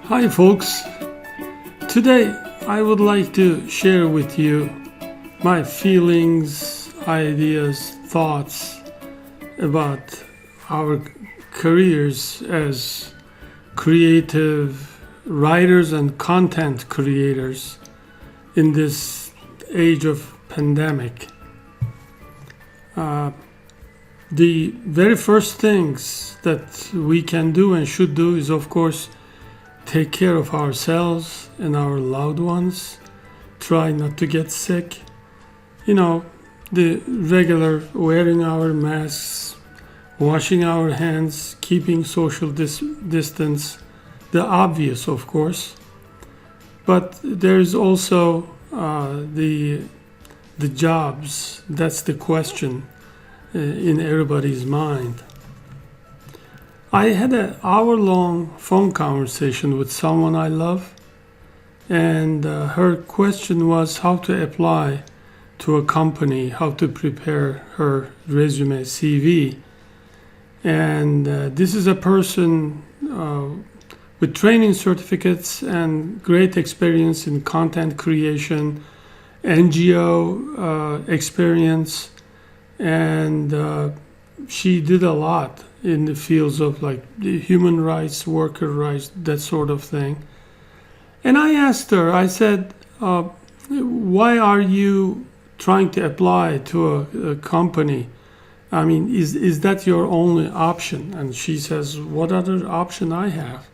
Hi folks, today I would like to share with you my feelings, ideas, thoughts about our careers as creative writers and content creators in this age of pandemic. The very first things that we can do and should do is, of course, take care of ourselves and our loved ones. Try not to get sick. The regular wearing our masks, washing our hands, keeping social distance, the obvious, of course. But there's also the jobs. That's the question in everybody's mind. I had an hour-long phone conversation with someone I love, and her question was how to apply to a company, how to prepare her resume, CV. And this is a person with training certificates and great experience in content creation, NGO experience, and she did a lot in the fields of like the human rights, worker rights, that sort of thing. And I asked her, I said, why are you trying to apply to a company? I mean, is that your only option? And she says, what other option I have?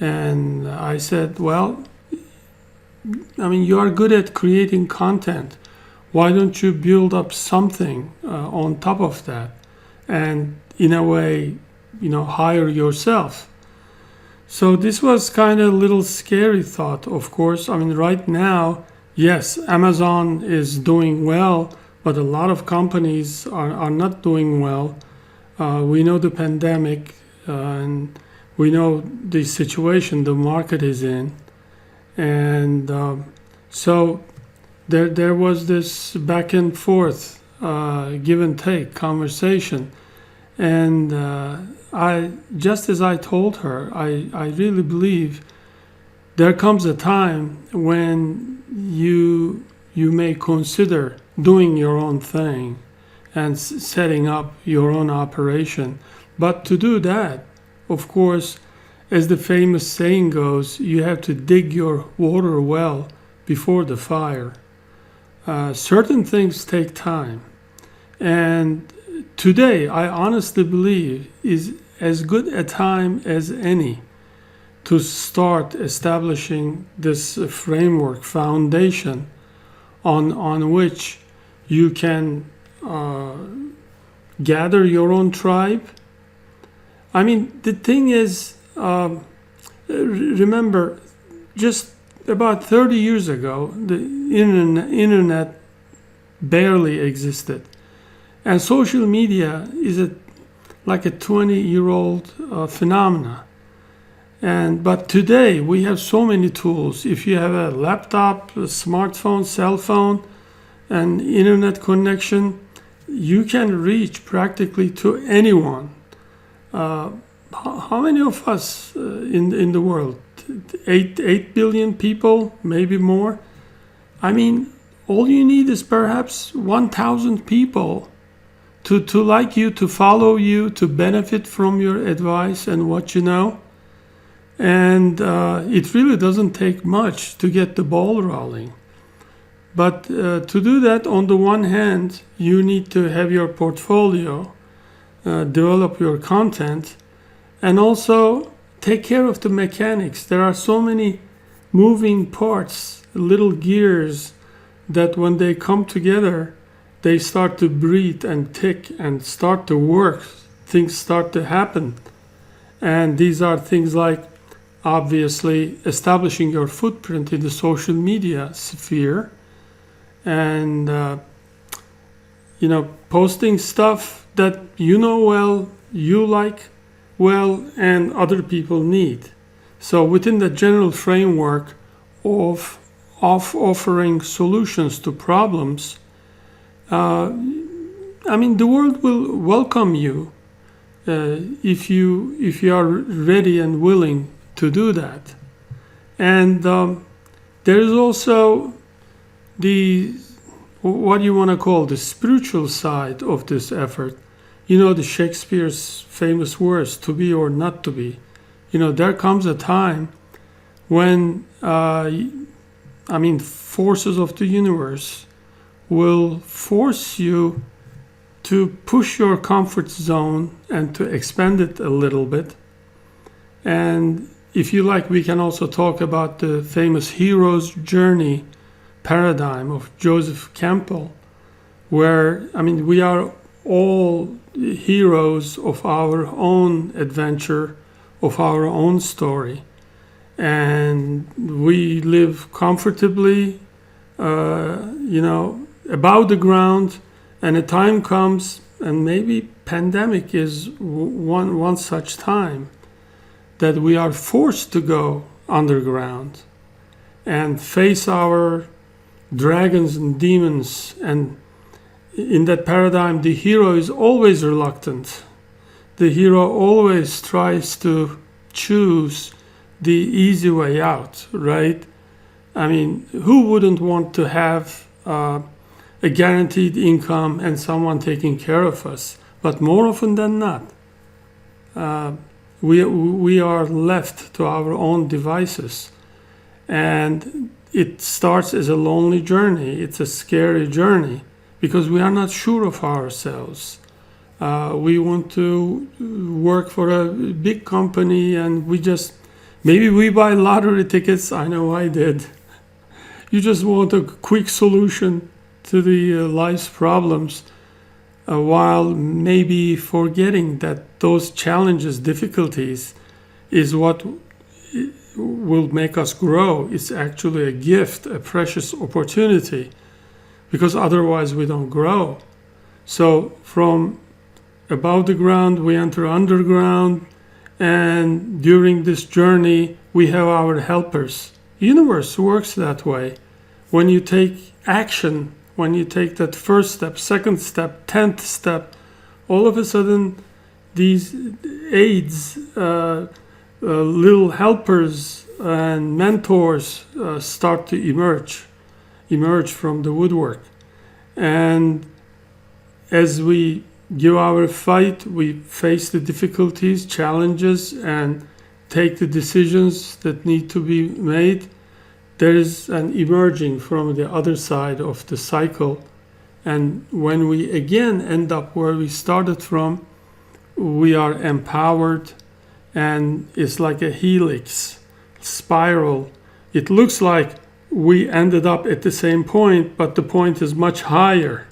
And I said, well, I mean, you are good at creating content. Why don't you build up something on top of that? And in a way, hire yourself. So this was kind of a little scary thought, of course. I mean, right now, yes, Amazon is doing well, but a lot of companies are not doing well. We know the pandemic, and we know the situation the market is in. And so there was this back and forth, give and take conversation. And just as I told her, I really believe there comes a time when you may consider doing your own thing and setting up your own operation. But to do that, of course, as the famous saying goes, you have to dig your water well before the fire. Certain things take time. And today, I honestly believe, is as good a time as any to start establishing this framework, foundation on which you can gather your own tribe. I mean, the thing is, remember, just about 30 years ago, the internet barely existed. And social media is like a 20-year-old phenomena. But today we have so many tools. If you have a laptop, a smartphone, cell phone, and internet connection, you can reach practically to anyone. How many of us in the world? 8 billion people, maybe more. I mean, all you need is perhaps 1,000 people to like you, to follow you, to benefit from your advice and what you know. And it really doesn't take much to get the ball rolling. But to do that, on the one hand, you need to have your portfolio, develop your content, and also take care of the mechanics. There are so many moving parts, little gears, that when they come together, they start to breathe and tick and start to work. Things start to happen. And these are things like, obviously, establishing your footprint in the social media sphere and, posting stuff that you know well, you like well, and other people need. So within the general framework of offering solutions to problems, the world will welcome you if you are ready and willing to do that. And there is also the, what you want to call, the spiritual side of this effort. The Shakespeare's famous words, to be or not to be. There comes a time when, forces of the universe will force you to push your comfort zone and to expand it a little bit. And if you like, we can also talk about the famous hero's journey paradigm of Joseph Campbell, where, we are all heroes of our own adventure, of our own story. And we live comfortably, above the ground, and a time comes, and maybe pandemic is one such time, that we are forced to go underground and face our dragons and demons. And in that paradigm, the hero is always reluctant. The hero always tries to choose the easy way out, right? Who wouldn't want to have a guaranteed income and someone taking care of us? But more often than not, we are left to our own devices. And it starts as a lonely journey. It's a scary journey because we are not sure of ourselves. We want to work for a big company, and maybe we buy lottery tickets. I know I did. You just want a quick solution to the life's problems, while maybe forgetting that those challenges, difficulties, is what will make us grow. It's actually a gift, a precious opportunity, because otherwise we don't grow. So from above the ground, we enter underground, and during this journey, we have our helpers. The universe works that way. When you take action, when you take that first step, second step, 10th step, all of a sudden, these aids, little helpers and mentors start to emerge from the woodwork. And as we give our fight, we face the difficulties, challenges, and take the decisions that need to be made. There is an emerging from the other side of the cycle. And when we again end up where we started from, we are empowered, and it's like a helix, spiral. It looks like we ended up at the same point, but the point is much higher.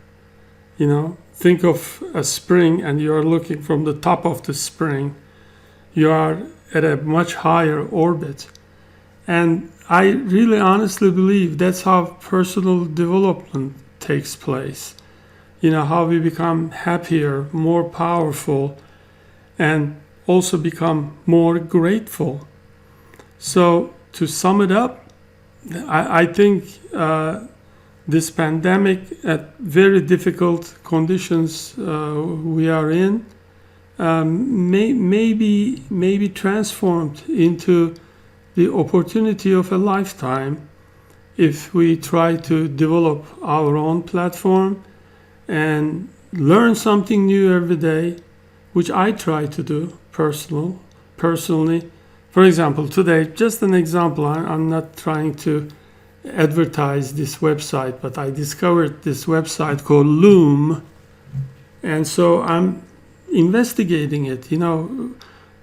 Think of a spring, and you are looking from the top of the spring. You are at a much higher orbit. And I really honestly believe that's how personal development takes place. How we become happier, more powerful, and also become more grateful. So to sum it up, I think this pandemic, at very difficult conditions we are in, may be transformed into the opportunity of a lifetime if we try to develop our own platform and learn something new every day, which I try to do personally. For example, today, just an example, I'm not trying to advertise this website, but I discovered this website called Loom, and so I'm investigating it.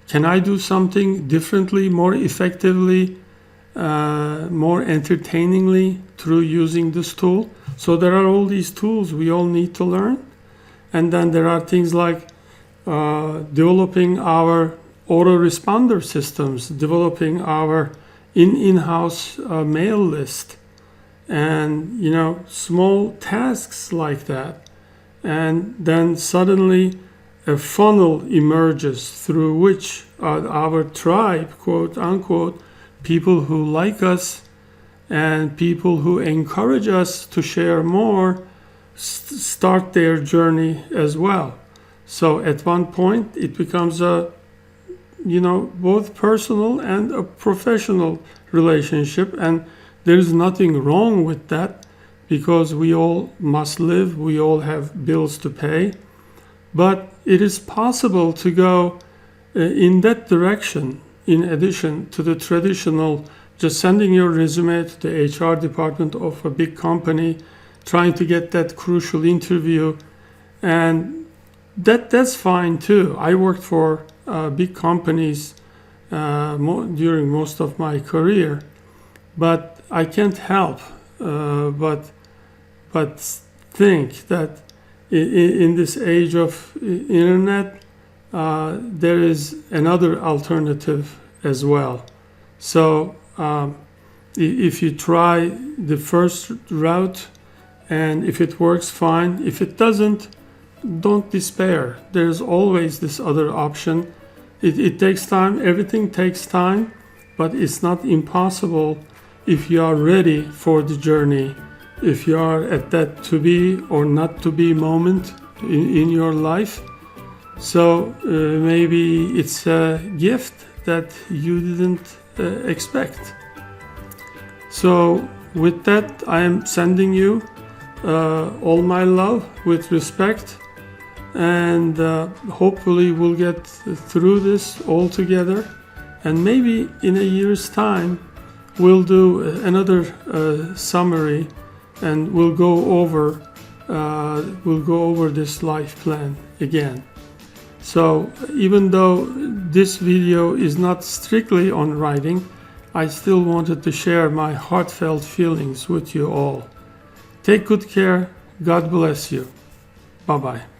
Can I do something differently, more effectively, more entertainingly through using this tool? So there are all these tools we all need to learn. And then there are things like developing our autoresponder systems, developing our in-house mail list, and small tasks like that. And then suddenly a funnel emerges through which our tribe, quote unquote, people who like us and people who encourage us to share more, start their journey as well. So at one point it becomes a both personal and a professional relationship, and there is nothing wrong with that because we all must live, we all have bills to pay. But it is possible to go in that direction in addition to the traditional just sending your resume to the HR department of a big company, trying to get that crucial interview, and that's fine too. I worked for big companies during most of my career, but I can't help but think that in this age of internet, there is another alternative as well. So if you try the first route, and if it works, fine. If it doesn't, don't despair. There's always this other option. It takes time. Everything takes time, but it's not impossible if you are ready for the journey. If you are at that to be or not to be moment in your life. So maybe it's a gift that you didn't expect. So with that, I am sending you all my love with respect, and hopefully we'll get through this all together, and maybe in a year's time we'll do another summary, and we'll go over this life plan again. So even though this video is not strictly on writing, I still wanted to share my heartfelt feelings with you all. Take good care. God bless you. Bye-bye.